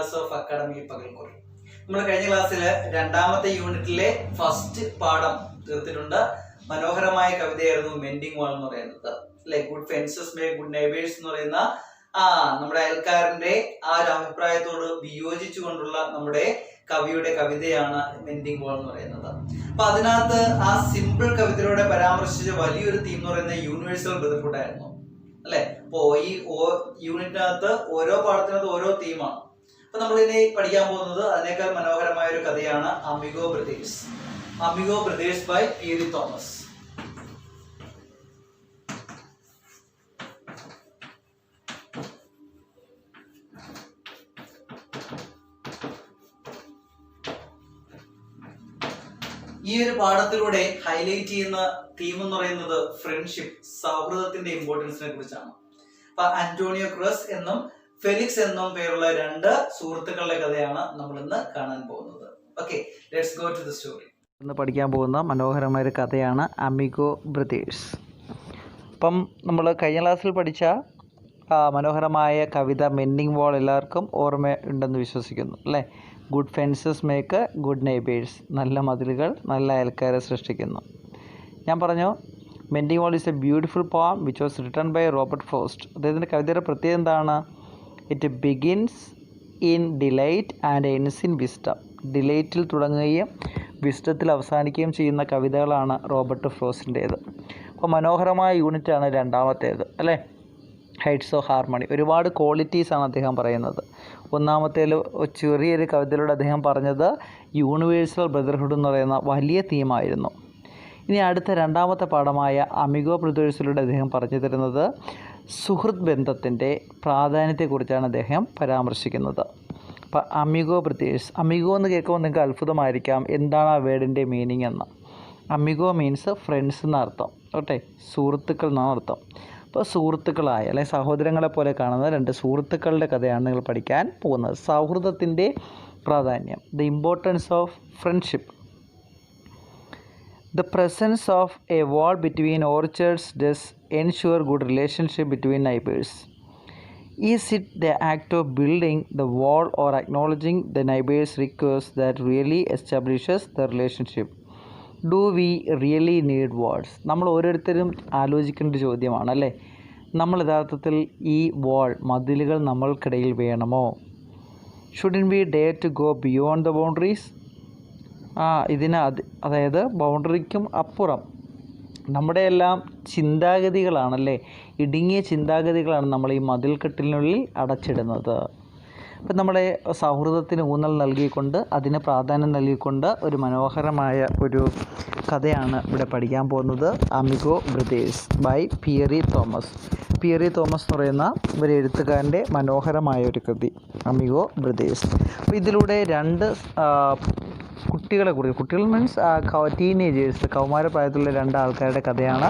Class of academy Pakalkuri. നമ്മൾ കഴിഞ്ഞ ക്ലാസ്സിൽ രണ്ടാമത്തെ യൂണിറ്റിലെ ഫസ്റ്റ് പാഠം തീർത്തിട്ടുണ്ട്. മനോഹരമായ കവിതയായിരുന്നു മെൻഡിങ് വാൾ എന്ന് പറയുന്നത് അല്ലെ. Good fences may good neighbours എന്ന് പറയുന്ന നമ്മുടെ അയൽക്കാരന്റെ ആ ഒരു അഭിപ്രായത്തോട് വിയോജിച്ചുകൊണ്ടുള്ള നമ്മുടെ കവിയുടെ കവിതയാണ് മെൻഡിങ് വാൾ എന്ന് പറയുന്നത്. അപ്പൊ അതിനകത്ത് ആ സിമ്പിൾ കവിതയിലൂടെ പരാമർശിച്ച വലിയൊരു തീം എന്ന് പറയുന്നത് യൂണിവേഴ്സൽ ബ്രദർഹുഡ് ആയിരുന്നു അല്ലെ. അപ്പോ ഈ യൂണിറ്റിനകത്ത് ഓരോ പാഠത്തിനകത്ത് ഓരോ തീമാണ്. അപ്പൊ നമ്മൾ ഇനി പഠിക്കാൻ പോകുന്നത് അതിനേക്കാൾ മനോഹരമായ ഒരു കഥയാണ് Amigo Brothers. Amigo Brothers by Piri Thomas. ഈ ഒരു പാഠത്തിലൂടെ ഹൈലൈറ്റ് ചെയ്യുന്ന തീം എന്ന് പറയുന്നത് ഫ്രണ്ട്ഷിപ്പ്, സൗഹൃദത്തിന്റെ ഇമ്പോർട്ടൻസിനെ കുറിച്ചാണ്. അപ്പൊ അന്റോണിയോ ക്രസ് എന്നും ഫെലിക്സ് എന്നും പേരുള്ള രണ്ട് സുഹൃത്തുക്കളുടെ കഥയാണ് നമ്മൾ ഇന്ന് കാണാൻ പോകുന്നത്. Okay, let's go to the story. ഇന്ന് പഠിക്കാൻ പോകുന്ന മനോഹരമായ ഒരു കഥയാണ് അമിഗോ ബ്രദേഴ്സ്. അപ്പം നമ്മൾ കഴിഞ്ഞ ക്ലാസ്സിൽ പഠിച്ച മനോഹരമായ കവിത മെൻഡിങ് വാൾ എല്ലാവർക്കും ഓർമ്മ ഉണ്ടെന്ന് വിശ്വസിക്കുന്നു അല്ലേ. Good fences make good neighbours, നല്ല മതിലുകൾ നല്ല അയൽക്കാരെ സൃഷ്ടിക്കുന്നു. ഞാൻ പറഞ്ഞു mending wall is a beautiful poem which was written by Robert Frost. അദ്ദേഹത്തിൻ്റെ കവിതയുടെ പ്രത്യേകത എന്താണ്? It begins in delight and ends in wisdom. ഡിലൈറ്റിൽ തുടങ്ങുകയും വിസ്ഡത്തിൽ അവസാനിക്കുകയും ചെയ്യുന്ന കവിതകളാണ് റോബർട്ട് ഫ്രോസ്റ്റിൻ്റേത്. അപ്പോൾ മനോഹരമായ യൂണിറ്റാണ് രണ്ടാമത്തേത് അല്ലേ, ഹൈറ്റ്സ് ഓഫ് ഹാർമണി. ഒരുപാട് ക്വാളിറ്റീസാണ് അദ്ദേഹം പറയുന്നത്. ഒന്നാമത്തേൽ ചെറിയൊരു കവിതയിലൂടെ അദ്ദേഹം പറഞ്ഞത് യൂണിവേഴ്സൽ ബ്രദർഹുഡ് എന്ന് പറയുന്ന വലിയ തീമായിരുന്നു. ഇനി അടുത്ത രണ്ടാമത്തെ പാഠമായ അമിഗോ ബ്രദേഴ്സിലൂടെ അദ്ദേഹം പറഞ്ഞു തരുന്നത് സുഹൃത്ത് ബന്ധത്തിൻ്റെ പ്രാധാന്യത്തെക്കുറിച്ചാണ് അദ്ദേഹം പരാമർശിക്കുന്നത്. അപ്പം അമിഗോ ബ്രദേഴ്സ്, അമിഗോ എന്ന് കേൾക്കുമ്പോൾ നിങ്ങൾക്ക് അത്ഭുതമായിരിക്കാം എന്താണ് ആ വേർഡിൻ്റെ മീനിങ് എന്ന്. അമിഗോ മീൻസ് ഫ്രണ്ട്സ് എന്നർത്ഥം ഓക്കെ, സുഹൃത്തുക്കൾ എന്നാണ് അർത്ഥം. അപ്പോൾ സുഹൃത്തുക്കളായ അല്ലെങ്കിൽ സഹോദരങ്ങളെ പോലെ കാണുന്ന രണ്ട് സുഹൃത്തുക്കളുടെ കഥയാണ് നിങ്ങൾ പഠിക്കാൻ പോകുന്നത്. സൗഹൃദത്തിൻ്റെ പ്രാധാന്യം, the importance of friendship. The presence of a wall between orchards does ensure good relationship between neighbors. Is it the act of building the wall or acknowledging the neighbors' request that really establishes the relationship? Do we really need walls? നമ്മൾ ഓരോരുത്തരും ആലോചിക്കേണ്ട ചോദ്യമാണ് അല്ലേ. നമ്മൾ യഥാർത്ഥത്തിൽ ഈ വാൾ, മതിലുകൾ നമ്മൾക്കിടയിൽ വേണമോ? Shouldn't we dare to go beyond the boundaries? അതായത് ബൗണ്ടറിക്കും അപ്പുറം നമ്മുടെ എല്ലാം ചിന്താഗതികളാണല്ലേ, ഇടുങ്ങിയ ചിന്താഗതികളാണ് നമ്മൾ ഈ മതിൽക്കെട്ടിനുള്ളിൽ അടച്ചിടുന്നത്. അപ്പം നമ്മുടെ സൗഹൃദത്തിന് ഊന്നൽ നൽകിക്കൊണ്ട് അതിന് പ്രാധാന്യം നൽകിക്കൊണ്ട് ഒരു മനോഹരമായ ഒരു കഥയാണ് ഇവിടെ പഠിക്കാൻ പോകുന്നത്. Amigo Brothers by Piri Thomas. Piri Thomas എന്ന് പറയുന്ന ഒരു എഴുത്തുകാരൻ്റെ മനോഹരമായ ഒരു കൃതി അമിഗോ ബ്രദേഴ്സ്. അപ്പോൾ ഇതിലൂടെ രണ്ട് കുട്ടികൾ മീൻസ് ടീനേജേഴ്സ്, കൗമാരപ്രായത്തിലുള്ള രണ്ട് ആൾക്കാരുടെ കഥയാണ്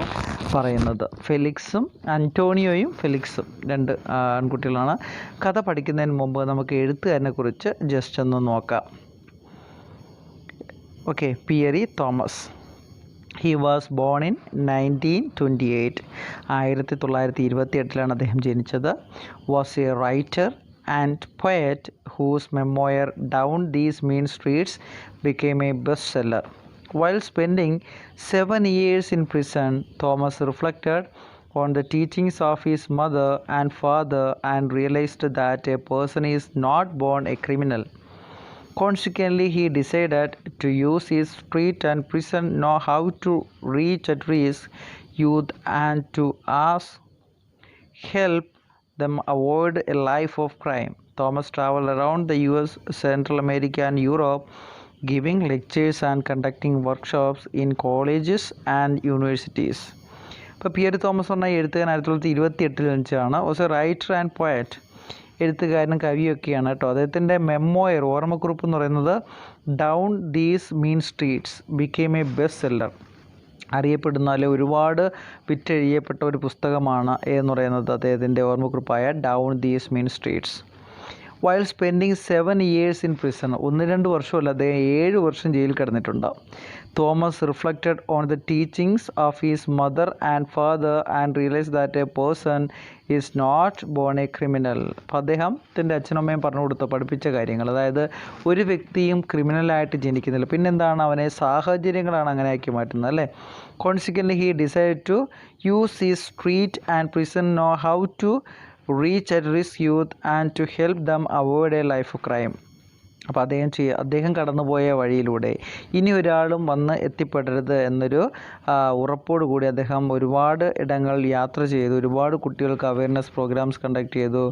പറയുന്നത്. ഫെലിക്സും അന്റോണിയോയും ഫെലിക്സും രണ്ട് ആൺകുട്ടികളാണ്. കഥ പഠിക്കുന്നതിന് മുമ്പ് നമുക്ക് എഴുത്തുകാരനെ കുറിച്ച് ജസ്റ്റ് ഒന്ന് നോക്കാം. Okay, Pierre Thomas. He was born in 1928. 1928 അദ്ദേഹം ജനിച്ചത്. Was A writer and poet whose memoir Down These Mean Streets became a bestseller. While spending 7 years in prison, Thomas reflected on the teachings of his mother and father and realized that a person is not born a criminal. Consequently, he decided to use his street and prison know-how to reach at risk youth and to ask help them avoid a life of crime. Thomas traveled around the US, Central America and Europe, giving lectures and conducting workshops in colleges and universities. ഇപ്പോൾ Pierre Thomas പറഞ്ഞ എഴുത്തുകാരൻ 1928 ജനിച്ചതാണ്. Also writer and poet, എഴുത്തുകാരനും കവിയൊക്കെയാണ് കേട്ടോ. അദ്ദേഹത്തിൻ്റെ memoir, ഓർമ്മക്കുറിപ്പ് എന്ന് പറയുന്നത് down these mean streets became a best seller. അറിയപ്പെടുന്ന അല്ലെ ഒരുപാട് വിറ്റഴിയപ്പെട്ട ഒരു പുസ്തകമാണ് എന്ന് പറയുന്നത് അദ്ദേഹത്തിൻ്റെ ഓർമ്മക്കുറിപ്പായ down these mean streets. While spending 7 years in prison. 1-2 വർഷമല്ല, അദ്ദേഹം 7 വർഷം ജയിലിൽ കിടന്നിട്ടുണ്ട്. Thomas reflected on the teachings of his mother and father and realise that a person is not bone A criminal. അപ്പോൾ അദ്ദേഹത്തിൻ്റെ അച്ഛനമ്മയും പറഞ്ഞു കൊടുത്ത പഠിപ്പിച്ച കാര്യങ്ങൾ, അതായത് ഒരു വ്യക്തിയും ക്രിമിനലായിട്ട് ജനിക്കുന്നില്ല, പിന്നെന്താണ് അവനെ സാഹചര്യങ്ങളാണ് അങ്ങനെ ആക്കി മാറ്റുന്നത് അല്ലേ. Consequently he decide to use his street and prison know how to reach at risk youth and to help them avoid a life of crime. അപ്പോൾ അദ്ദേഹം കടന്നുപോയ വഴിയിലൂടെ ഇനി ഒരാളും വന്ന് എത്തിപ്പെടരുത് എന്നൊരു ഉറപ്പോടു കൂടി അദ്ദേഹം ഒരുപാട് ഇടങ്ങൾ യാത്ര ചെയ്തു, ഒരുപാട് കുട്ടികൾക്ക് അവയർനെസ് പ്രോഗ്രാംസ് കണ്ടക്ട് ചെയ്തു,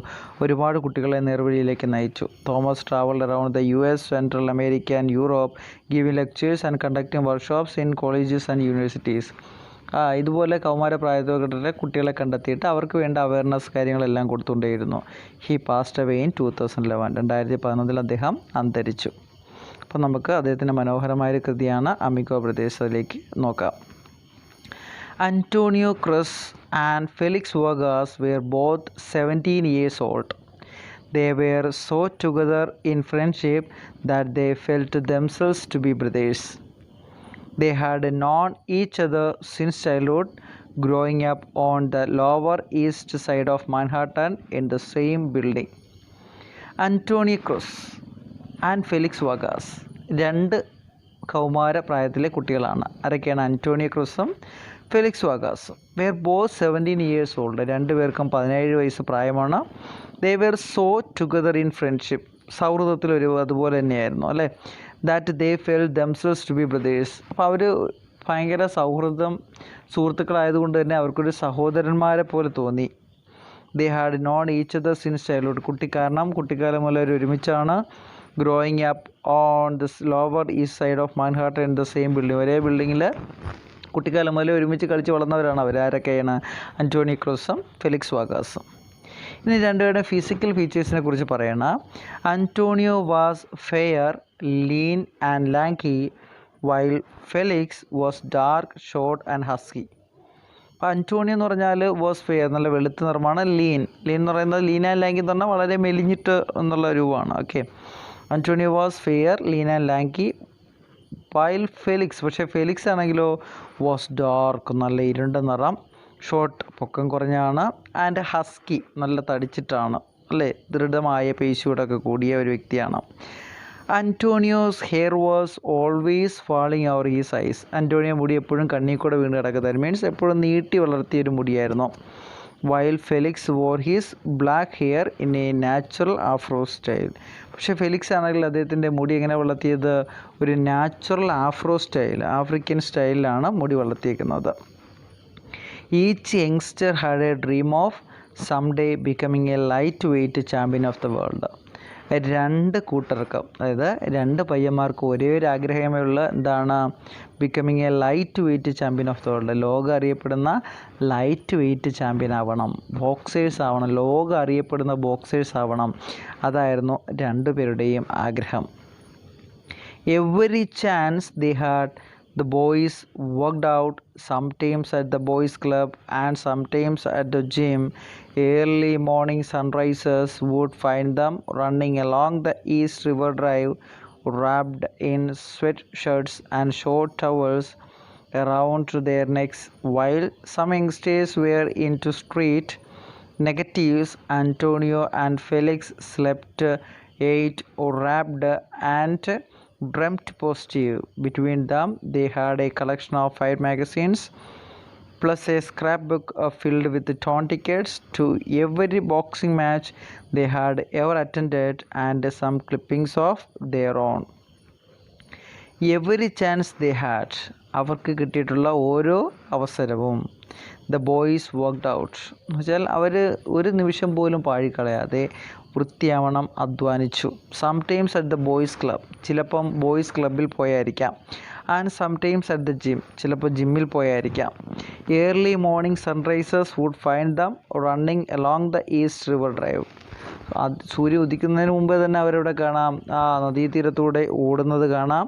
ഒരുപാട് കുട്ടികളെ നേർവഴിയിലേക്ക് നയിച്ചു. Thomas travelled around the US, central America and Europe, giving lectures and conducting workshops in colleges and universities. ഇതുപോലെ കൗമാരപ്രായത്തിലെ കുട്ടികളെ കണ്ടെത്തിയിട്ട് അവർക്ക് വേണ്ട അവയർനെസ് കാര്യങ്ങളെല്ലാം കൊടുത്തുകൊണ്ടേയിരുന്നു. He passed away in 2011. 2011 അദ്ദേഹം അന്തരിച്ചു. അപ്പം നമുക്ക് അദ്ദേഹത്തിൻ്റെ മനോഹരമായൊരു കൃതിയാണ് അമിഗോ ബ്രദേഴ്സ്. അതിലേക്ക് നോക്കാം. Antonio cress and Felix Vargas were both 17 years old. They were so together in friendship that they felt themselves to be brothers. They had known each other since childhood, growing up on the Lower East Side of Manhattan in the same building. Antonio Cruz and Felix Vargas, രണ്ട് കൗമാര പ്രായത്തിലെ കുട്ടികളാണ്. ആരൊക്കെയാണ്? Antonio ക്രൂസും Felix വാഗാസും. Were both 17 years old. രണ്ടുപേർക്കും 17 വയസ്സ് പ്രായമാണ്. They were so together in friendship. സൗഹൃദത്തിൽ അതുപോലെ തന്നെയായിരുന്നു അല്ലേ. That they felt themselves to be brothers. അപ്പോൾ അവർ ഭയങ്കര സുഹൃത്തുക്കളായതുകൊണ്ട് തന്നെ അവർക്കൊരു സഹോദരന്മാരെ പോലെ തോന്നി. They had known each other since childhood. കുട്ടിക്കാലം മുതൽ അവർ ഒരുമിച്ചാണ്. Growing up on this Lower East Side of Manhattan in the same building. ഒരേ ബിൽഡിങ്ങിൽ കുട്ടിക്കാലം മുതൽ ഒരുമിച്ച് കളിച്ച് വളർന്നവരാണ് അവർ. ആരൊക്കെയാണ്? അന്റോണിയോ ക്രൂസും ഫെലിക്സ് വാഗാസും. ഇനി രണ്ടുപേരുടെ ഫിസിക്കൽ ഫീച്ചേഴ്സിനെ കുറിച്ച് പറയണം. Antonio was fair, lean and lanky, while Felix was dark, short and husky. അപ്പോൾ അന്റോണിയോ എന്ന് പറഞ്ഞാൽ വാസ് ഫെയർ, നല്ല വെളുത്ത നിറമാണ്. ലീൻ എന്ന് പറയുന്നത് ലീൻ ആൻഡ് ലാങ്കി എന്ന് പറഞ്ഞാൽ വളരെ മെലിഞ്ഞിട്ട് എന്നുള്ള രൂപമാണ്. Okay, Antonio was fair, lean and lanky, while Felix, പക്ഷേ ഫെലിക്സ് ആണെങ്കിലോ വാസ് ഡാർക്ക്, നല്ല ഇരുണ്ട നിറം, ഷോർട്ട്, പൊക്കം കുറഞ്ഞാണ്, ആൻഡ് ഹസ്കി, നല്ല തടിച്ചിട്ടാണ് അല്ലേ, ദൃഢമായ പേശിയോടൊക്കെ കൂടിയ ഒരു വ്യക്തിയാണ്. Antonio's hair was always falling over his eyes. Antonio മുടി എപ്പോഴും കണ്ണിൽ കൂടെ വീണ് കിടക്കുന്നത്, മീൻസ് എപ്പോഴും നീട്ടി വളർത്തിയൊരു മുടിയായിരുന്നു. While Felix wore his black hair in a natural Afro style. പക്ഷേ ഫെലിക്സ് ആണെങ്കിൽ അദ്ദേഹത്തിൻ്റെ മുടി എങ്ങനെ വളർത്തിയത്? ഒരു നാച്ചുറൽ ആഫ്രോ സ്റ്റൈൽ, ആഫ്രിക്കൻ സ്റ്റൈലിലാണ് മുടി വളർത്തിയിരിക്കുന്നത്. Each youngster had a dream of someday becoming a lightweight champion of the world. രണ്ട് കൂട്ടർക്കും, അതായത് രണ്ട് പയ്യന്മാർക്കും ഒരേ ഒരു ആഗ്രഹമേ ഉള്ള എന്താണ്? Becoming a lightweight champion of the world. ലോകം അറിയപ്പെടുന്ന ലൈറ്റ് വെയ്റ്റ് ചാമ്പ്യൻ ആവണം, ബോക്സേഴ്സ് ആവണം, ലോകം അറിയപ്പെടുന്ന ബോക്സേഴ്സ് ആവണം. അതായിരുന്നു രണ്ടുപേരുടെയും ആഗ്രഹം. Every chance they had, the boys worked out, sometimes at the boys club and sometimes at the gym. Early morning sunrises would find them running along the East River Drive, wrapped in sweatshirts and short towels around to their necks. While some youngsters were into street negatives, Antonio and Felix slept, ate, wrapped and dreamt positive. Between them they had a collection of 5 magazines plus a scrapbook filled with torn tickets to every boxing match they had ever attended and some clippings of their own. Every chance they had, അവർക്ക് കിട്ടിയിട്ടുള്ള ഓരോ അവസരവും the boys worked out എന്ന് വെച്ചാൽ അവർ ഒരു നിമിഷം പോലും പാഴിക്കളയാതെ വൃത്തിയാവണം അധ്വാനിച്ചു. Sometimes at the boys club, ചിലപ്പം ബോയ്സ് ക്ലബ്ബിൽ പോയായിരിക്കാം. And sometimes at the gym, ചിലപ്പോൾ ജിമ്മിൽ പോയായിരിക്കാം. Early morning sunrisers would find them running along the East River Drive. സൂര്യ ഉദിക്കുന്നതിന് മുമ്പേ തന്നെ അവരവിടെ കാണാം, ആ നദീതീരത്തൂടെ ഓടുന്നത് കാണാം.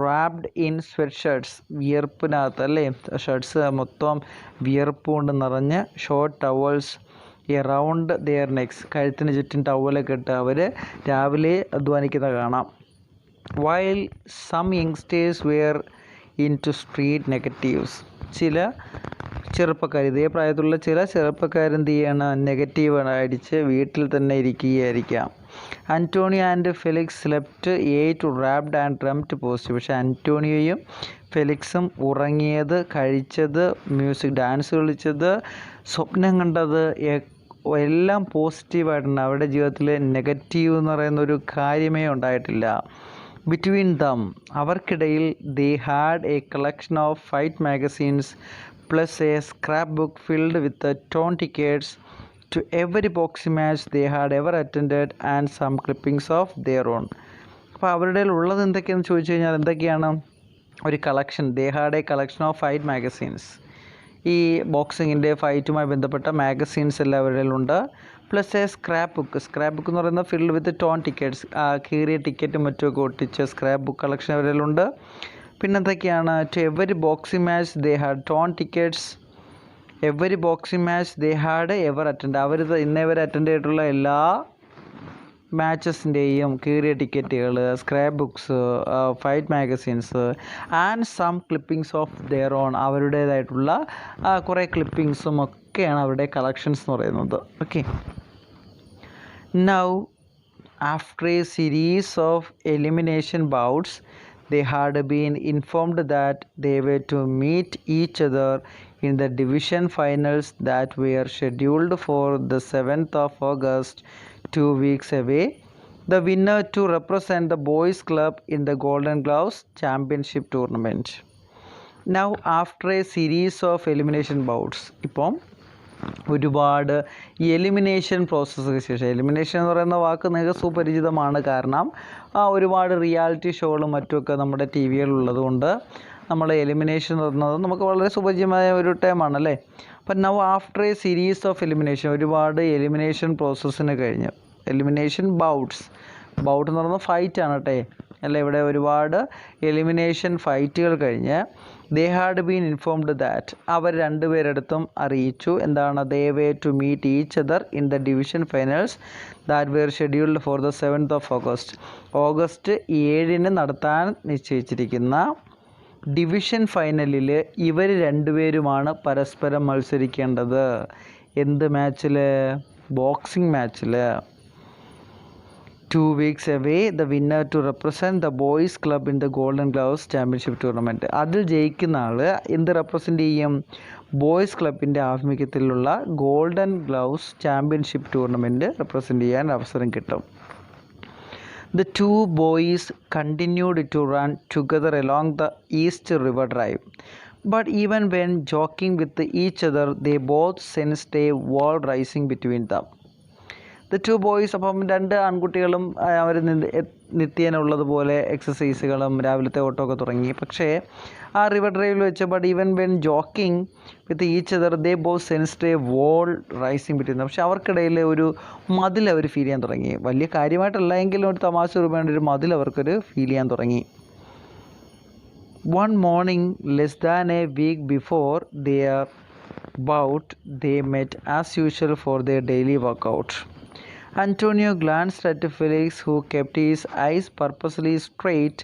റാപ്ഡ് ഇൻ സ്വെറ്റ് ഷർട്ട്സ്, വിയർപ്പിനകത്ത് അല്ലേ, ഷർട്ട്സ് മൊത്തം വിയർപ്പ് കൊണ്ട് നിറഞ്ഞ്. Short towels around their necks, കഴുത്തിന് ചുറ്റും ടവലൊക്കെ ഇട്ട് അവർ രാവിലെ അധ്വാനിക്കുന്നത് കാണാം. While some youngsters wear in to street negatives, ചില ചെറുപ്പക്കാർ, ഇതേ പ്രായത്തിലുള്ള ചില ചെറുപ്പക്കാരെന്ത് ചെയ്യാണ്, നെഗറ്റീവ് അടിച്ച് വീട്ടിൽ തന്നെ ഇരിക്കുകയായിരിക്കാം. അന്റോണിയോ ആൻഡ് ഫെലിക്സ് സ്ലെപ്റ്റ് ഏറ്റ് റാപ്ഡ് ആൻഡ് ഡ്രംഡ് പോസിറ്റീവ്, പക്ഷേ അന്റോണിയോയും ഫെലിക്സും ഉറങ്ങിയത്, കഴിച്ചത്, മ്യൂസിക് ഡാൻസ് കളിച്ചത്, സ്വപ്നം കണ്ടത് എല്ലാം പോസിറ്റീവായിട്ടുണ്ട്. അവരുടെ ജീവിതത്തിൽ നെഗറ്റീവ് എന്ന് പറയുന്ന ഒരു കാര്യമേ ഉണ്ടായിട്ടില്ല. ബിറ്റ്വീൻ ദം, അവർക്കിടയിൽ ദേ had a collection of fight magazines plus a scrapbook filled with torn tickets to every boxing match they had ever attended and some clippings of their own. അപ്പോൾ അവരുടെ ഉള്ളത് എന്തൊക്കെയാണെന്ന് ചോദിച്ചു കഴിഞ്ഞാൽ എന്തൊക്കെയാണ്? ഒരു collection, they had a collection of fight magazines, ഈ ബോക്സിങ്ങിൻ്റെ ഫൈറ്റുമായി ബന്ധപ്പെട്ട മാഗസീൻസ് എല്ലാം അവരുടെ ഉണ്ട്. പ്ലസ് എ സ്ക്രാപ്പ് ബുക്ക് എന്ന് പറയുന്നത് ഫിൽഡ് വിത്ത് ടോൺ ടിക്കറ്റ്സ്, കീറിയ ടിക്കറ്റും മറ്റുമൊക്കെ ഒട്ടിച്ച് സ്ക്രാപ്പ് ബുക്ക് കളക്ഷൻ അവരുടെ ഉണ്ട്. പിന്നെന്തൊക്കെയാണ്? To every boxing match they had torn tickets, every boxing match they had ever attend, അവർ ഇന്നേവരെ അറ്റൻഡ് ചെയ്തിട്ടുള്ള എല്ലാ മാച്ചസിൻ്റെയും കീറിയ ടിക്കറ്റുകൾ, scrap books, fight magazines and some clippings of their own, അവരുടേതായിട്ടുള്ള കുറേ ക്ലിപ്പിങ്സും ഒക്കെയാണ് അവരുടെ കളക്ഷൻസ് എന്ന് പറയുന്നത്. Okay, now after a series of elimination bouts they had been informed that they were to meet each other in the division finals that were scheduled for the 7th of August, 2 weeks away. The winner to represent the boys club in the Golden Gloves Championship tournament. Now after a series of elimination bouts, ഇപ്പം ഒരുപാട് elimination പ്രോസസ്സൊക്കെ ശേഷം, elimination എന്ന് പറയുന്ന വാക്ക് നിങ്ങൾക്ക് സുപരിചിതമാണ്, കാരണം ഒരുപാട് reality ഷോകളും മറ്റുമൊക്കെ നമ്മുടെ ടി വിയിലുള്ളത് കൊണ്ട് നമ്മൾ എലിമിനേഷൻ എന്ന് പറയുന്നത് നമുക്ക് വളരെ സുപരിചിതമായ ഒരു ടൈമാണല്ലേ. അപ്പം now after a series of elimination, ഒരുപാട് എലിമിനേഷൻ പ്രോസസ്സിന് കഴിഞ്ഞ്, എലിമിനേഷൻ ബൗട്ട് എന്ന് പറയുന്നത് ഫൈറ്റാണ് കേട്ടേ, അല്ല, ഇവിടെ ഒരുപാട് എലിമിനേഷൻ ഫൈറ്റുകൾ കഴിഞ്ഞ് they had been informed that, അവർ രണ്ടുപേരെടുത്തും അറിയിച്ചു എന്താണ്, they were to meet each other in the division finals that were scheduled for the 7th of August, August 7 നടത്താൻ നിശ്ചയിച്ചിരിക്കുന്ന ഡിവിഷൻ ഫൈനലിൽ ഇവർ രണ്ടുപേരുമാണ് പരസ്പരം മത്സരിക്കേണ്ടത്. എന്ത് മാച്ചിൽ? ബോക്സിംഗ് മാച്ചിൽ. 2 weeks away, the winner to represent the boys club in the Golden Gloves Championship tournament. അതിൽ ജയിക്കുന്ന ആൾ എന്ത് റെപ്രസെൻ്റ് ചെയ്യും? ബോയ്സ് ക്ലബിൻ്റെ ആഭിമുഖ്യത്തിലുള്ള Golden Gloves championship tournament represent ചെയ്യാൻ അവസരം കിട്ടും. The two boys continued to run together along the East River Drive. But even when joking with each other, they both sensed a wall rising between them. The two boys, അപ്പം രണ്ട് ആൺകുട്ടികളും അവർ നിത്യേന ഉള്ളതുപോലെ എക്സസൈസുകളും രാവിലത്തെ ഓട്ടമൊക്കെ തുടങ്ങി. പക്ഷേ ആ റിവർ ഡ്രൈവിൽ വെച്ച്, but even when joking with each other they both sensed a wall rising between them, പക്ഷെ അവർക്കിടയിൽ ഒരു മതിൽ അവർ ഫീൽ ചെയ്യാൻ തുടങ്ങി. വലിയ കാര്യമായിട്ടല്ല എങ്കിലും ഒരു തമാശ രൂപേണ്ട ഒരു മതിൽ അവർക്കൊരു ഫീൽ ചെയ്യാൻ തുടങ്ങി. One morning, less than a week before their bout, they met as usual for their daily workout. Antonio glanced at Felix, who kept his eyes purposely straight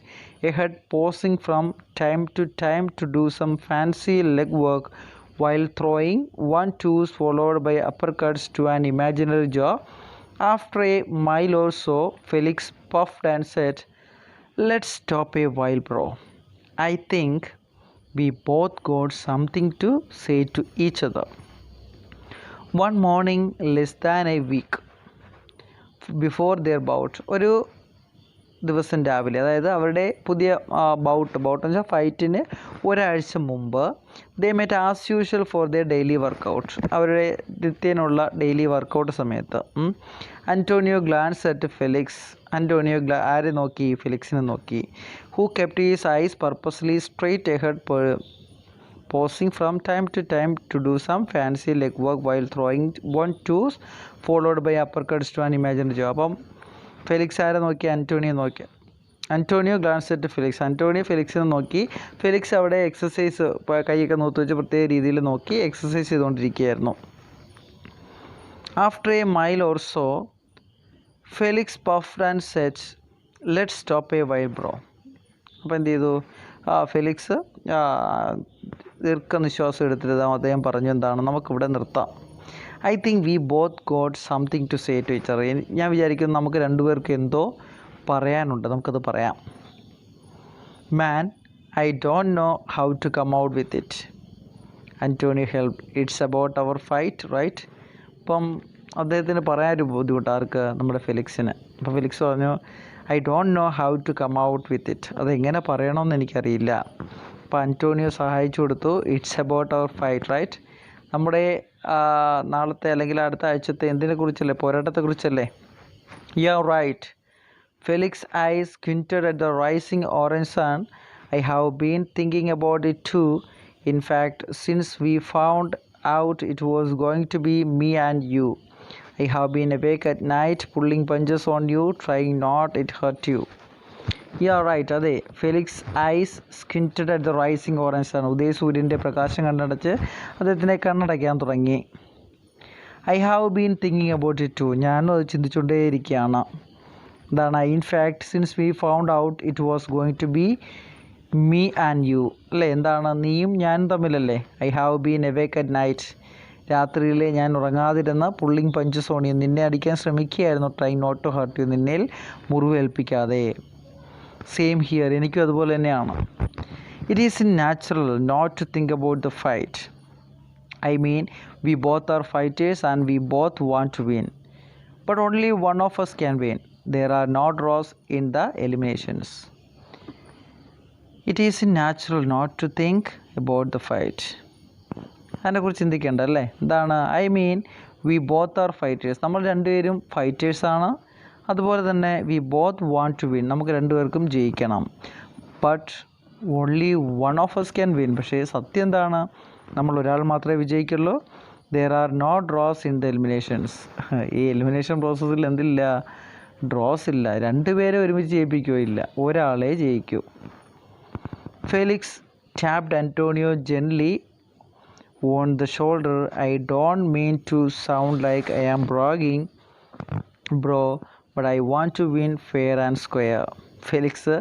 ahead, pausing from time to time to do some fancy leg work while throwing 1-2s followed by uppercuts to an imaginary jaw. After a mile or so, Felix puffed and said, "Let's stop a while, bro. I think we both got something to say to each other." One morning, less than a week before their bout, ഒരു ദിവസം രാവിലെ, അതായത് അവരുടെ പുതിയ bout എന്ന് വെച്ചാൽ ഫൈറ്റിന് ഒരാഴ്ച മുമ്പ്, they met as usual for their daily workout, അവരുടെ നിത്യേനുള്ള ഡെയിലി വർക്കൗട്ട് സമയത്ത്. Antonio glance at Felix, Antonio ആരെ നോക്കി? ഫെലിക്സിനെ നോക്കി. Who kept his eyes purposely straight ahead, pausing from time to time to do some fancy leg work while throwing 1-2s followed by uppercuts to an imaginary jaw. അപ്പം Felix ആരെ നോക്കി? Antonio നോക്കി. Antonio glance at Felix, Antonio ഫെലിക്സിനെ നോക്കി. Felix അവിടെ exercise, കൈയൊക്കെ നൂത്ത് വെച്ച് പ്രത്യേക രീതിയിൽ നോക്കി exercise ചെയ്തുകൊണ്ടിരിക്കുകയായിരുന്നു. After a mile or so, Felix puffed and said, let's stop a while, bro. അപ്പോൾ എന്ത് ചെയ്തു? ഫെലിക്സ് ദീർഘനിശ്വാസം എടുത്തിട്ട് അദ്ദേഹം പറഞ്ഞു, എന്താണ്, നമുക്കിവിടെ നിർത്താം. I think we both got something to say to each other. ഞാൻ വിചാരിക്കുന്നു നമുക്ക് രണ്ടുപേർക്ക് എന്തോ പറയാനുണ്ട്, നമുക്കത് പറയാം. Man, I don't know how to come out with it. Antonio help. It's about our fight, right? അപ്പം അദ്ദേഹത്തിന് പറയാനൊരു ബുദ്ധിമുട്ട്, ആർക്ക്? നമ്മുടെ ഫെലിക്സിന്. അപ്പോൾ ഫെലിക്സ് പറഞ്ഞു, I don't know how to come out with it. അതെങ്ങനെ പറയണമെന്ന് എനിക്കറിയില്ല. അപ്പോൾ ആൻ്റോണിയോ സഹായിച്ചു കൊടുത്തു. It's about our fight, right? നമ്മുടെ നാളത്തെ അല്ലെങ്കിൽ അടുത്ത ആഴ്ചത്തെ എന്തിനെക്കുറിച്ചല്ലേ? പോരാട്ടത്തെക്കുറിച്ചല്ലേ? Yeah right. Felix's eyes squinted at the rising orange sun. I have been thinking about it too. In fact, since we found out it was going to be me and you, I have been awake at night pulling punches on you, trying not it hurt you. Yeah, right. അതെ, Felix eyes squinted at the rising orange sun. ഉദയസൂര്യൻ്റെ പ്രകാശം കണ്ണടച്ച് അദ്ദേഹത്തിനെ കണ്ണടയ്ക്കാൻ തുടങ്ങി. I have been thinking about it too. ഞാനും അത് ചിന്തിച്ചുകൊണ്ടേയിരിക്കുകയാണ്. എന്താണ്? In fact since we found out it was going to be me and you, അല്ലേ? എന്താണ്? നീയും ഞാനും തമ്മിലല്ലേ? I have been awake at night. രാത്രിയിലെ ഞാൻ ഉറങ്ങാതിരുന്ന പുള്ളിങ് പഞ്ചസ് ഓൺ യു, നിന്നെ അടിക്കാൻ ശ്രമിക്കുകയായിരുന്നു. Try not to hurt you, നിന്നിൽ മുറിവേൽപ്പിക്കാതെ. Same here. എനിക്കും അതുപോലെ തന്നെയാണ്. It is in natural not to think about the fight. I mean, we both are fighters and we both want to win. But only one of us can win. There are no draws in the eliminations. It is natural not to think about the fight. അതിനെക്കുറിച്ച് ചിന്തിക്കേണ്ട, അല്ലേ? എന്താണ്? I mean, we both are fighters. നമ്മൾ രണ്ടുപേരും ഫൈറ്റേഴ്സാണ്. അതുപോലെ തന്നെ we both want to win. നമുക്ക് രണ്ടുപേർക്കും ജയിക്കണം. But only one of us can win. പക്ഷേ സത്യം എന്താണ്? നമ്മൾ ഒരാൾ മാത്രമേ വിജയിക്കുള്ളൂ. There are no draws in the eliminations. ഈ എലിമിനേഷൻ പ്രോസസ്സിൽ എന്തില്ല? ഡ്രോസ് ഇല്ല. രണ്ടുപേരെ ഒരുമിച്ച് ജയിപ്പിക്കുകയില്ല, ഒരാളെ ജയിക്കൂ. Felix tapped Antonio gently on the shoulder. I don't mean to sound like I am bragging bro, but I want to win fair and square. Felix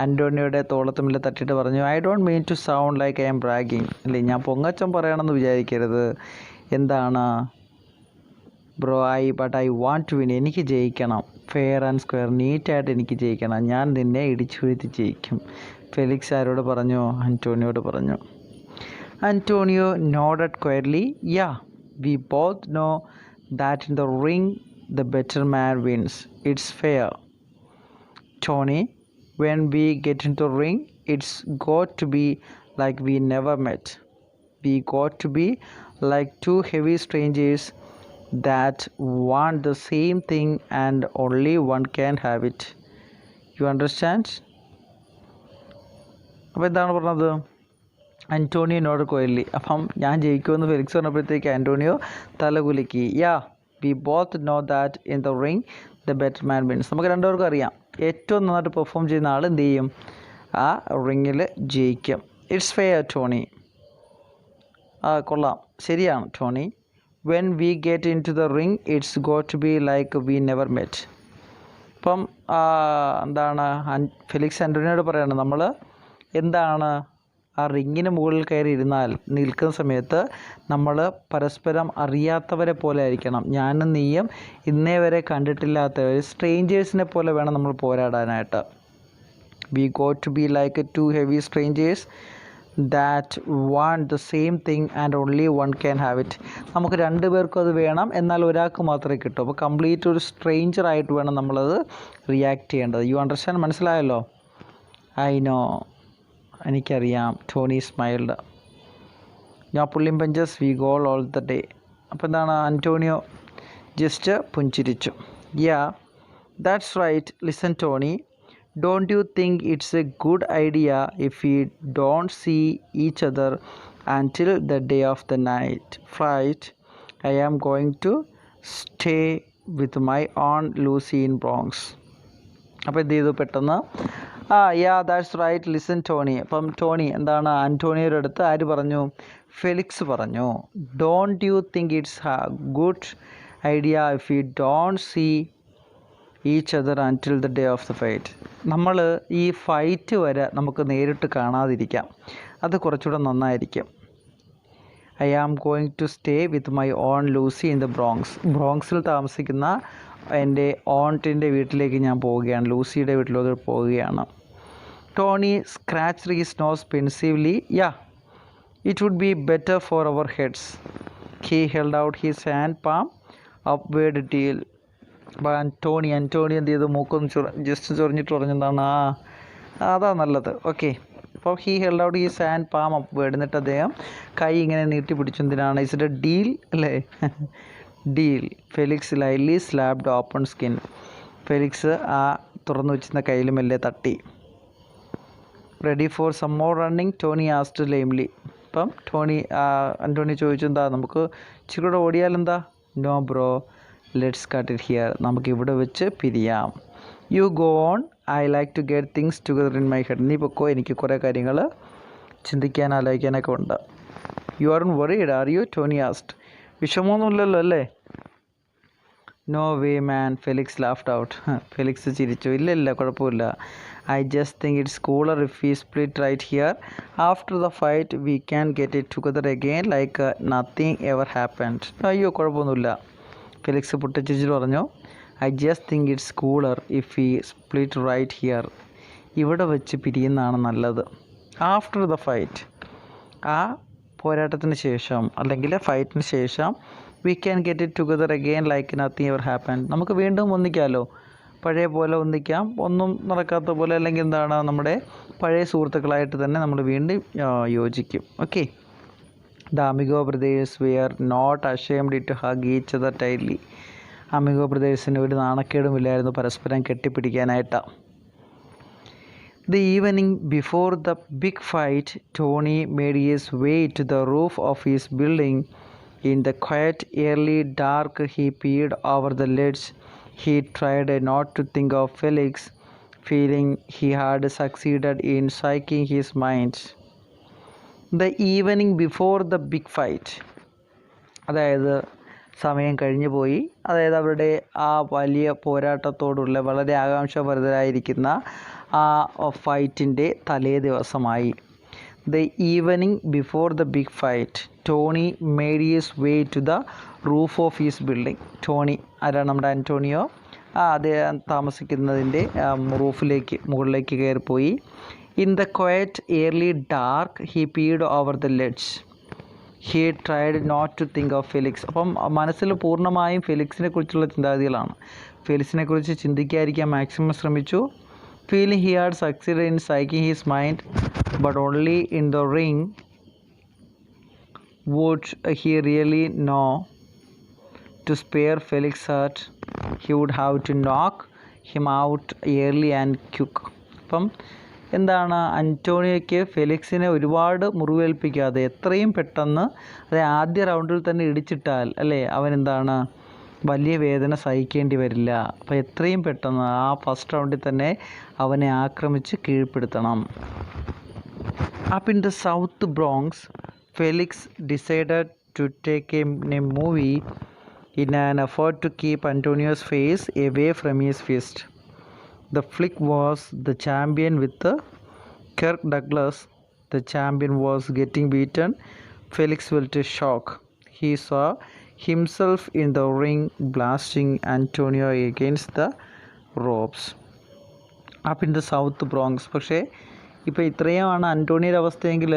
ആൻ്റോണിയോയുടെ തോളത്തുമ്മിൽ തട്ടിയിട്ട് പറഞ്ഞു, I don't mean to sound like I am bragging. അല്ലേ, ഞാൻ പൊങ്ങച്ചം പറയണമെന്ന് വിചാരിക്കരുത്. എന്താണ്? But I want to win. എനിക്ക് ജയിക്കണം. ഫെയർ ആൻഡ് സ്ക്വയർ, നീറ്റായിട്ട് എനിക്ക് ജയിക്കണം. ഞാൻ നിന്നെ ഇടിച്ചു വീഴ്ത്തി ജയിക്കും. ഫെലിക്സ് ആരോട് പറഞ്ഞു? ആൻ്റോണിയോട് പറഞ്ഞു. Antonio nodded quietly. Yeah, we both know that in the ring the better man wins. It's fair. Tony, when we get into the ring, it's got to be like we never met. We got to be like two heavy strangers that want the same thing and only one can have it. You understand? അപ്പോൾ എന്താണ് പറഞ്ഞത്? Antonio നോട് കോയലി. അപ്പം ഞാൻ ജയിക്കുമെന്ന് Felix പറഞ്ഞപ്പോഴത്തേക്ക് Antonio തലകുലുക്കി. Yeah, we both know that in the ring the better man wins. നമുക്ക് രണ്ടുപേർക്കും അറിയാം, ഏറ്റവും നന്നായിട്ട് പെർഫോം ചെയ്യുന്ന ആൾ എന്ത് ചെയ്യും? ആ റിങ്ങിൽ ജയിക്കും. It's fair Tony. കൊള്ളാം, ശരിയാണ് Tony. When we get in to the ring it's got to be like we never met. ഇപ്പം എന്താണ് ഫെലിക്സ് ആൻ്റോണിയോട് പറയാണ്, നമ്മൾ എന്താണ് ആ റിങ്ങിന് മുകളിൽ കയറി ഇരുന്നാൽ നിൽക്കുന്ന സമയത്ത് നമ്മൾ പരസ്പരം അറിയാത്തവരെ പോലെ ആയിരിക്കണം. ഞാനും നീയും ഇന്നേ വരെ കണ്ടിട്ടില്ലാത്ത സ്ട്രേഞ്ചേഴ്സിനെ പോലെ വേണം നമ്മൾ പോരാടാനായിട്ട്. We got to be like two heavy strangers that want the same thing and only one can have it. നമുക്ക് രണ്ടുപേർക്കും അത് വേണം, എന്നാൽ ഒരാൾക്ക് മാത്രമേ കിട്ടൂ. അപ്പോൾ കംപ്ലീറ്റ് ഒരു സ്ട്രേഞ്ചറായിട്ട് വേണം നമ്മളത് റിയാക്ട് ചെയ്യേണ്ടത്. You understand? മനസ്സിലായല്ലോ? ഐ നോ, എനിക്കറിയാം. Tony smiled. ഞാൻ pulling punches we go all the day. അപ്പോൾ എന്താണ്? ആൻ്റോണിയോ ജസ്റ്റ് പുഞ്ചിരിച്ചു. Yeah, that's right. Listen Tony, don't you think it's a good idea if we don't see each other until the day of the night flight? I am going to stay with my aunt Lucy in Bronx. അപ്പോൾ എന്ത് ചെയ്തു പെട്ടെന്ന്? യാ, that's right. Listen Tony. അപ്പം Tony എന്താണ് ആൻ്റോണിയോയുടെ അടുത്ത് ആര് പറഞ്ഞു? Felix പറഞ്ഞു. Don't you think it's good idea if we don't see each other until the day of the fight. നമ്മൾ ഈ ഫൈറ്റ് വരെ നമുക്ക് നേരിട്ട് കാണാതിരിക്കാം, അത് കുറച്ചുകൂടെ നന്നായിരിക്കും. I am going to stay with my aunt Lucy in the Bronx. ബ്രോങ്സിൽ താമസിക്കുന്ന എൻ്റെ ഓൺട്ടിൻ്റെ വീട്ടിലേക്ക് ഞാൻ പോവുകയാണ്, ലൂസിയുടെ വീട്ടിലേക്ക് പോവുകയാണ്. Tony scratched his nose pensively. Yeah, it would be better for our heads. He held out his hand palm upward deal. അപ്പോൾ അന്റോണി എന്ത് ചെയ്തു, മൂക്കൊന്ന് ജസ്റ്റ് ചൊറിഞ്ഞിട്ട് പറഞ്ഞതാണ് അതാ നല്ലത്. ഓക്കെ, അപ്പോൾ he held out his hand palm upward. എന്നിട്ട് അദ്ദേഹം കൈ ഇങ്ങനെ നീട്ടി പിടിച്ചു. എന്തിനാണ്? ഇസ് ഇറ്റ് എ ഡീൽ അല്ലേ? ഡീൽ. ഫെലിക്സ് ലൈലി സ്ലാബ്ഡ് ഓപ്പൺ സ്കിൻ. ഫെലിക്സ് ആ തുറന്നു വെച്ചിരുന്ന കയ്യിൽ മെല്ലെ തട്ടി. Ready for some more running, Tony asked lamely. അപ്പം അന്റോണി ചോദിച്ചു, എന്താ നമുക്ക് ഇച്ചിരി കൂടെ ഓടിയാലെന്താ? No bro, let's cut it here. നമുക്കിവിടെ വെച്ച് പിരിയാം. You go on, I like to get things together in my head. നീ പൊക്കോ, എനിക്ക് കുറേ കാര്യങ്ങൾ ചിന്തിക്കാൻ ആലോചിക്കാനൊക്കെ ഉണ്ട്. You are worried are you? Tony asked. വിഷമമൊന്നുമില്ലല്ലോ അല്ലേ? No way man, Felix laughed out. Felix ചിരിച്ചു. ഇല്ല കുഴപ്പമില്ല. I just think it's cooler if we split right here. After the fight we can get it together again like nothing ever happened. അയ്യോ കുഴപ്പമൊന്നുമില്ല, Felix പൊട്ടിച്ചിട്ട് പറഞ്ഞു. I just think it's cooler if we split right here. ഇവിടെ വെച്ച് പിരിയുന്നതാണ് നല്ലത്. After the fight, ആ പോരാട്ടത്തിന് ശേഷം അല്ലെങ്കിൽ ഫൈറ്റിന് ശേഷം V can get it together again like nothing ever happen. നമുക്ക് വീണ്ടും ഒന്നിക്കാമല്ലോ, പഴയ പോലെ ഒന്നിക്കാം, ഒന്നും നടക്കാത്ത പോലെ. അല്ലെങ്കിൽ എന്താണ്, നമ്മുടെ പഴയ സുഹൃത്തുക്കളായിട്ട് തന്നെ നമ്മൾ വീണ്ടും യോജിക്കും. Okay. The Amigo brothers were not ashamed to hug each other tightly. Amigo ബ്രദേഴ്സിന് ഒരു നാണക്കേടുമില്ലായിരുന്നു പരസ്പരം കെട്ടിപ്പിടിക്കാനായിട്ട്. The evening before the big fight, Tony made his way to the roof of his building. In the quiet early dark, he peered over the ledge. He tried not to think of Felix, feeling he had succeeded in psyching his mind. The evening before the big fight, അതായത് സമയം കഴിഞ്ഞു പോയി, അതായത് അവരുടെ ആ വലിയ പോരാട്ടത്തോടുള്ള വളരെ ആകാംക്ഷഭരിതരായിരിക്കുന്ന ആ ഫൈറ്റിൻ്റെ തലേ ദിവസമായി. The evening before the big fight, Tony made his way to the roof of his building. Tony ആരാണ്? നമ്മുടെ അന്റോണിയോ. അദ്ദേഹം താമസിക്കുന്നതിൻ്റെ മുകളിലേക്ക് കയറിപ്പോയി. In the quiet early dark, he peered over the ledge. He tried not to think of Felix. അപ്പം മനസ്സിൽ പൂർണ്ണമായും ഫെലിക്സിനെ കുറിച്ചുള്ള ചിന്താഗതികളാണ്. ഫെലിക്സിനെ കുറിച്ച് ചിന്തിക്കാതിരിക്കാൻ മാക്സിമം ശ്രമിച്ചു. Feeling he had succeeded in psyching his mind, but only in the ring would he really know. To spare Felix hurt, he would have to knock him out early and quick. അപ്പം എന്താണ്, അന്റോണിയോയ്ക്ക് ഫെലിക്സിനെ ഒരുപാട് മുറിവേൽപ്പിക്കാതെ എത്രയും പെട്ടെന്ന്, അതായത് ആദ്യ റൗണ്ടിൽ തന്നെ ഇടിച്ചിട്ടാൽ അല്ലേ അവൻ എന്താണ് വലിയ വേദന സഹിക്കേണ്ടി വരില്ല. അപ്പോൾ എത്രയും പെട്ടെന്ന് ആ ഫസ്റ്റ് റൗണ്ടിൽ തന്നെ അവനെ ആക്രമിച്ച് കീഴ്പ്പെടുത്തണം. Up in the South Bronx, Felix decided to take a movie in an effort to keep Antonio's face away from his fist. The flick was The Champion with Kirk Douglas. The champion was getting beaten. Felix felt a shock. He saw himself in the ring blasting Antonio against the ropes. Up in the South Bronx. പക്ഷേ ഇപ്പോൾ ഇത്രയുമാണ് അന്റോണിയുടെ അവസ്ഥയെങ്കിൽ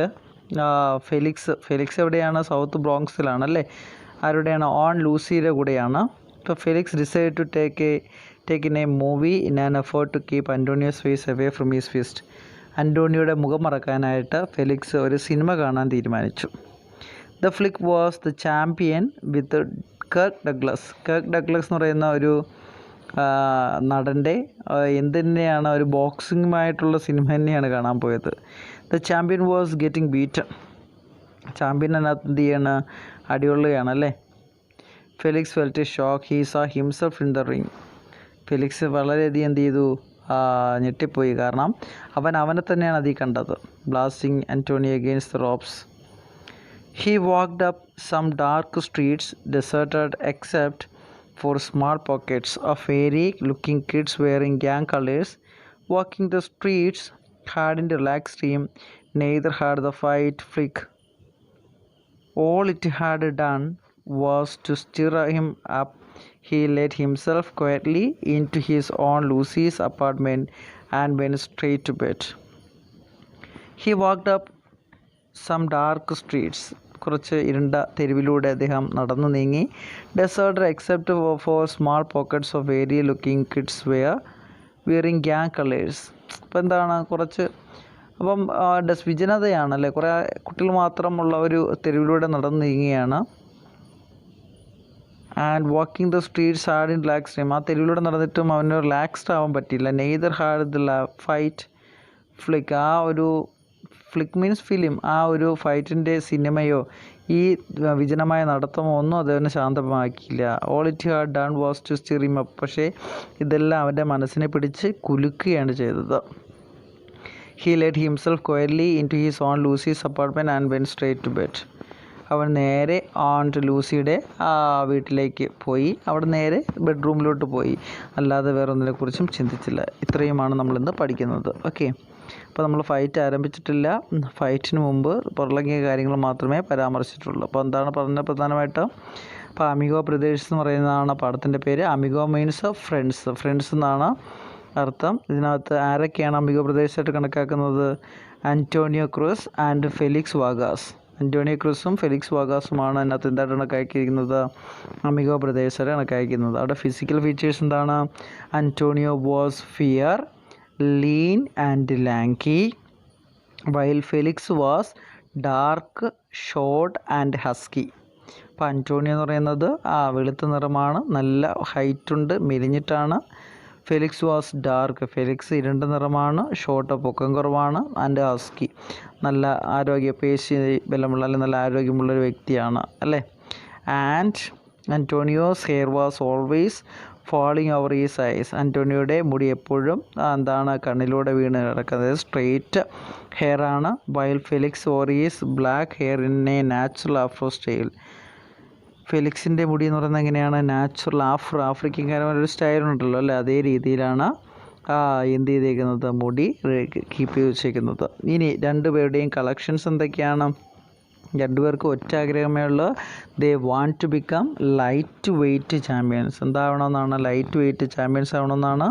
Felix എവിടെയാണ്? South ബ്രോങ്സിലാണല്ലേ. ആരുടെയാണ്? Aunt ലൂസിയുടെ കൂടെയാണ്. ഇപ്പോൾ Felix decide to take in a movie in an effort to keep Antonio's face away from his fist. അന്റോണിയോയുടെ മുഖം മറക്കാനായിട്ട് ഫെലിക്സ് ഒരു സിനിമ കാണാൻ തീരുമാനിച്ചു. The flick was the champion with Kirk Douglas. Kirk Douglas എന്ന് പറയുന്ന ഒരു നടൻ്റെ എന്തിനെയാണ്, ഒരു ബോക്സിങ്ങുമായിട്ടുള്ള സിനിമ തന്നെയാണ് കാണാൻ പോയത്. The champion was getting beaten. Champion അതിനകത്ത് എന്ത് ചെയ്യാണ്? അടികൊള്ളുകയാണല്ലേ. Felix felt a shock. He saw himself in the ring. Felix വളരെയധികം എന്ത് ചെയ്തു? ഞെട്ടിപ്പോയി. കാരണം അവനെ തന്നെയാണ് അതിൽ കണ്ടത്. Blasting Antonio against the ropes. He walked up some dark streets, deserted except for small pockets of fairy-looking kids wearing gang colors, walking the streets, hadn't relaxed him, neither had the fight flick. All it had done was to stir him up. He let himself quietly into his own Lucy's apartment and went straight to bed. He walked up some dark streets. കുറച്ച് ഇരുണ്ട തെരുവിലൂടെ അദ്ദേഹം നടന്നു നീങ്ങി. Deserted except for small pockets of very looking kids wearing gang colours. അപ്പോൾ എന്താണ് കുറച്ച് അപ്പം വിജനതയാണല്ലേ, കുറേ കുട്ടികൾ മാത്രമുള്ള ഒരു തെരുവിലൂടെ നടന്നു നീങ്ങുകയാണ്. And walking the streets had in relaxed him. ആ തെരുവിലൂടെ നടന്നിട്ടും അവന് റിലാക്സ്ഡ് ആവാൻ പറ്റിയില്ല. Neither had the fight Flick. ആ ഒരു ഫ്ലിക്ക് മീൻസ് ഫിലിം, ആ ഒരു ഫൈറ്റിൻ്റെ സിനിമയോ ഈ വിജനമായ നടത്തമോ ഒന്നും അദ്ദേഹം ശാന്തമാക്കിയില്ല. All it had done was to stir him up. പക്ഷേ ഇതെല്ലാം അവൻ്റെ മനസ്സിനെ പിടിച്ച് കുലുക്കുകയാണ് ചെയ്തത്. He let himself quietly into his aunt Lucy's apartment and went straight to bed. അവൻ നേരെ ഓൺ ടു ലൂസിയുടെ വീട്ടിലേക്ക് പോയി. അവിടെ നേരെ ബെഡ്റൂമിലോട്ട് പോയി, അല്ലാതെ വേറെ ഒന്നിനെക്കുറിച്ചും ചിന്തിച്ചില്ല. ഇത്രയുമാണ് നമ്മളിന്ന് പഠിക്കുന്നത്. ഓക്കെ, അപ്പോൾ നമ്മൾ ഫൈറ്റ് ആരംഭിച്ചിട്ടില്ല. ഫൈറ്റിന് മുമ്പ് പുറകിയ കാര്യങ്ങൾ മാത്രമേ പരാമർശിച്ചിട്ടുള്ളൂ. അപ്പോൾ എന്താണ് പറഞ്ഞത് പ്രധാനമായിട്ട്? അപ്പോൾ അമിഗോ ബ്രദേഴ്സ് എന്ന് പറയുന്നതാണ് പാഠത്തിൻ്റെ പേര്. അമിഗോ മീൻസ് ഫ്രണ്ട്സ്, ഫ്രണ്ട്സ് എന്നാണ് അർത്ഥം. ഇതിനകത്ത് ആരൊക്കെയാണ് അമിഗോ ബ്രദേഴ്സായിട്ട് കണക്കാക്കുന്നത്? Antonio Cruz and Felix Vargas. Antonio ക്രൂസും ഫെലിക്സ് വാഗാസുമാണ് അതിനകത്ത് എന്തായിട്ട് കണക്കാക്കിയിരിക്കുന്നത്? അമിഗോ ബ്രദേഴ്സായിട്ട് കണക്കാക്കുന്നത്. അവിടെ ഫിസിക്കൽ ഫീച്ചേഴ്സ് എന്താണ്? Antonio was fair, lean and lanky, while Felix was dark, short and husky. അപ്പോൾ അന്റോണിയോ എന്ന് പറയുന്നത് വെളുത്ത നിറമാണ്, നല്ല ഹൈറ്റുണ്ട്, മെലിഞ്ഞിട്ടാണ്. ഫെലിക്സ് വാസ് ഡാർക്ക്, ഫെലിക്സ് ഇരുണ്ട നിറമാണ്, ഷോർട്ട് പൊക്കം കുറവാണ്, ആൻഡ് ഹസ്കി നല്ല പേശി ബലമുള്ള അല്ലെങ്കിൽ നല്ല ആരോഗ്യമുള്ളൊരു വ്യക്തിയാണ് അല്ലേ. And Antonio's hair was always falling over his eyes. ആൻറ്റോണിയോയുടെ മുടി എപ്പോഴും എന്താണ് കണ്ണിലൂടെ വീണ് കിടക്കുന്നത്, സ്ട്രെയിറ്റ് ഹെയർ ആണ്. While Felix wore his black hair in a natural Afro style. ഫെലിക്സിൻ്റെ മുടി എന്ന് പറയുന്നത് എങ്ങനെയാണ്? നാച്ചുറൽ ആഫ്രിക്കൻകാരന്മാരൊരു സ്റ്റൈലുണ്ടല്ലോ അല്ലേ, അതേ രീതിയിലാണ് എന്ത് ചെയ്തേക്കുന്നത്, മുടി കീപ്പ് ചെയ്ത് വെച്ചേക്കുന്നത്. ഇനി രണ്ടുപേരുടെയും കളക്ഷൻസ് എന്തൊക്കെയാണ്? രണ്ടുപേർക്ക് ഒറ്റ ആഗ്രഹമേ ഉള്ളൂ. They want to become lightweight champions. എന്താവണമെന്നാണ്? ലൈറ്റ് വെയ്റ്റ് ചാമ്പ്യൻസ് ആവണമെന്നാണ്.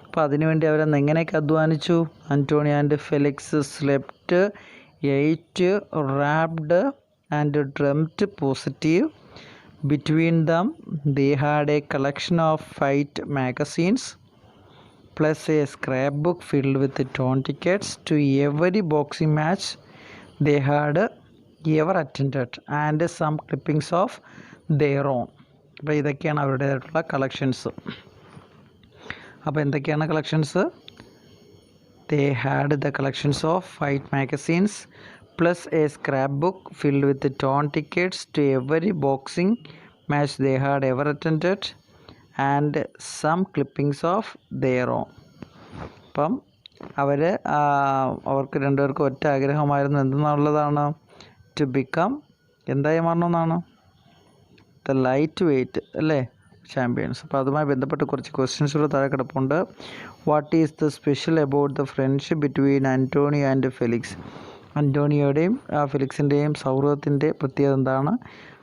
അപ്പോൾ അതിനുവേണ്ടി അവരെന്ന് എങ്ങനെയൊക്കെ അധ്വാനിച്ചു? Antonio and Felix slept, ate, rapped and dreamed positive. Between them they had a collection of fight magazines plus a scrapbook filled with torn tickets to every boxing match they had ever attended and some clippings of their own. അപ്പോൾ ഇതൊക്കെയാണ് അവരുടേതായിട്ടുള്ള collections. അപ്പോൾ എന്തൊക്കെയാണ് collections? They had the collections of fight magazines plus a scrapbook filled with torn tickets to every boxing match they had ever attended and some clippings of their own. അപ്പം അവർക്ക് രണ്ടുപേർക്കും ഒറ്റ ആഗ്രഹമായിരുന്നു. എന്തെന്നുള്ളതാണ്? To become എന്തായി മാറണമെന്നാണ്? The lightweight അല്ലേ champions. അപ്പോൾ അതുമായി ബന്ധപ്പെട്ട് കുറച്ച് ക്വസ്റ്റ്യൻസുകൾ താഴെ കിടപ്പുണ്ട്. What is the special about the friendship between Antonio and Felix? ആൻറ്റോണിയോയുടെയും ഫെലിക്സിൻ്റെയും സൗഹൃദത്തിൻ്റെ പ്രത്യേകത എന്താണ്?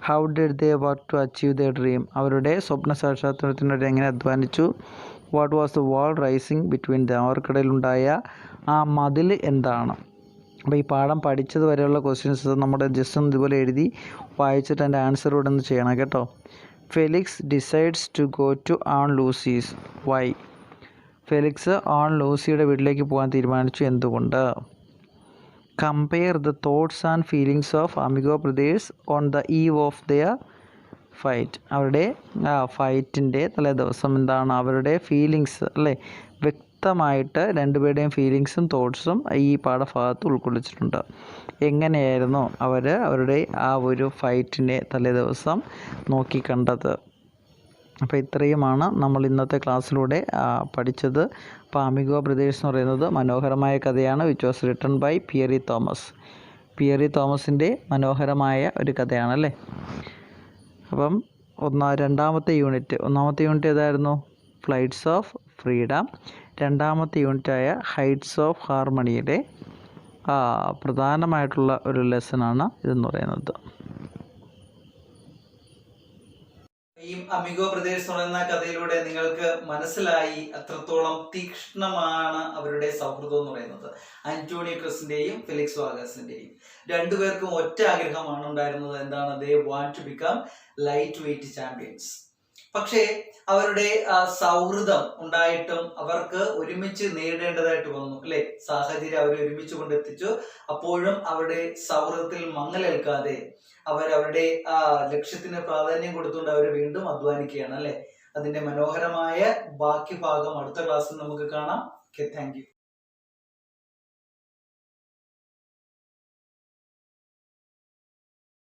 How did they work to achieve the dream? അവരുടെ സ്വപ്ന സാക്ഷാത്കാരത്തിനുവേണ്ടി എങ്ങനെ അധ്വാനിച്ചു? What was the wall rising between them? അവർക്കിടയിലുണ്ടായ ആ മതിൽ എന്താണ്? അപ്പോൾ ഈ പാഠം പഠിച്ചത് വരെയുള്ള ക്വസ്റ്റ്യൻസ് നമ്മുടെ ജസ്റ്റ് ഒന്ന് ഇതുപോലെ എഴുതി വായിച്ചിട്ട് അതിൻ്റെ ആൻസർ ഇവിടെ ഒന്ന് ചെയ്യണം കേട്ടോ. Felix decides to go to aunt Lucy's. Why? Felix aunt ലൂസിയുടെ വീട്ടിലേക്ക് പോകാൻ തീരുമാനിച്ചു. എന്തുകൊണ്ട്? Compare the thoughts and feelings of amigo brothers on the eve of their fight. അവരുടെ ഫൈറ്റിൻ്റെ തലേ ദിവസം എന്താണ് അവരുടെ ഫീലിങ്സ് അല്ലേ, വ്യക്തമായിട്ട് രണ്ടുപേരുടെയും ഫീലിങ്സും തോട്ട്സും ഈ പാഠഭാഗത്ത് ഉൾക്കൊള്ളിച്ചിട്ടുണ്ട്. എങ്ങനെയായിരുന്നു അവരുടെ ആ ഒരു ഫൈറ്റിനെ തലേ ദിവസം നോക്കിക്കണ്ടത്? അപ്പോൾ ഇത്രയുമാണ് നമ്മൾ ഇന്നത്തെ ക്ലാസ്സിലൂടെ പഠിച്ചത്. അപ്പോൾ അമിഗോ ബ്രദേഴ്സ് എന്ന് പറയുന്നത് മനോഹരമായ കഥയാണ്. Which was written by Piri Thomas. Piri തോമസിൻ്റെ മനോഹരമായ ഒരു കഥയാണല്ലേ. അപ്പം രണ്ടാമത്തെ യൂണിറ്റ് ഏതായിരുന്നു? Flights of freedom. രണ്ടാമത്തെ യൂണിറ്റായ ഹൈറ്റ്സ് ഓഫ് ഹാർമണിയുടെ പ്രധാനമായിട്ടുള്ള ഒരു ലെസണാണ് ഇതെന്ന് പറയുന്നത്. ഈ അമിഗോ ബ്രദേഴ്സ് എന്ന് പറയുന്ന കഥയിലൂടെ നിങ്ങൾക്ക് മനസ്സിലായി അത്രത്തോളം തീക്ഷ്ണമാണ് അവരുടെ സൗഹൃദം എന്ന് പറയുന്നത്. ആന്റോണിയോ ക്രസിന്റെയും ഫെലിക്സ് വാർഗസിന്റെയും രണ്ടുപേർക്കും ഒറ്റ ആഗ്രഹമാണ് ഉണ്ടായിരുന്നത്. എന്താണ്? They want to become lightweight champions. പക്ഷേ അവരുടെ സൗഹൃദം ഉണ്ടായിട്ടും അവർക്ക് ഒരുമിച്ച് നേടേണ്ടതായിട്ട് വന്നു, അല്ലെ? സാഹചര്യം അവരെ ഒരുമിച്ച് കൊണ്ടെത്തിച്ചു. അപ്പോഴും അവരുടെ സൗഹൃദത്തിൽ മങ്ങലേൽക്കാതെ അവരുടെ ലക്ഷ്യത്തിന് പ്രാധാന്യം കൊടുത്തുകൊണ്ട് അവർ വീണ്ടും അധ്വാനിക്കുകയാണ്, അല്ലെ? അതിന്റെ മനോഹരമായ ബാക്കി ഭാഗം അടുത്ത ക്ലാസ്സിൽ നമുക്ക് കാണാം. Okay, thank you.